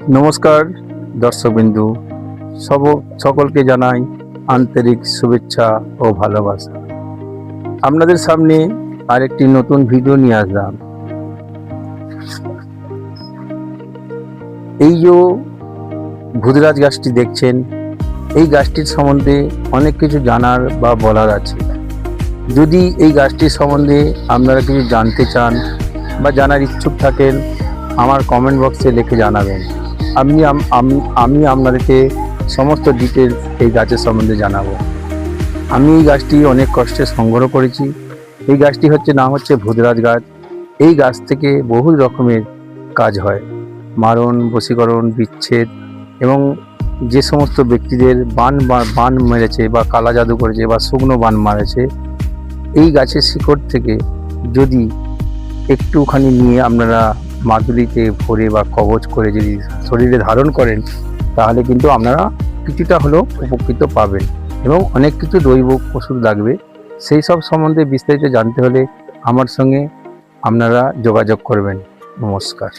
নমস্কার দর্শকবিন্দু, সকলকে জানাই আন্তরিক শুভেচ্ছা ও ভালোবাসা। আপনাদের সামনে আরেকটি নতুন ভিডিও নিয়ে আসলাম। এই যে ভূতরাজ গাছটি দেখছেন, এই গাছটির সম্বন্ধে অনেক কিছু জানার বা বলার আছে। যদি এই গাছটির সম্বন্ধে আপনারা কিছু জানতে চান বা জানার ইচ্ছুক থাকেন, আমার কমেন্ট বক্সে লিখে জানাবেন। আমি আপনাদেরকে সমস্ত ডিটেলস এই গাছের সম্বন্ধে জানাবো। আমি এই গাছটি অনেক কষ্টে সংগ্রহ করেছি। এই গাছটি নাম হচ্ছে ভূতরাজ গাছ। এই গাছ থেকে বহু রকমের কাজ হয়, মারণ, বশীকরণ, বিচ্ছেদ এবং যে সমস্ত ব্যক্তিদের বান মেরেছে বা কালা জাদু করেছে বা শুকনো বান মারেছে, এই গাছের শিকড় থেকে যদি একটুখানি নিয়ে আপনারা মাদুলিতে ভরে বা কবচ করে যদি শরীরে ধারণ করেন, তাহলে কিন্তু আপনারা কিছুটা হলেও উপকৃত পাবেন এবং অনেক কিছু দৈব ওষুধ লাগবে। সেই সব সম্বন্ধে বিস্তারিত জানতে হলে আমার সঙ্গে আপনারা যোগাযোগ করবেন। নমস্কার।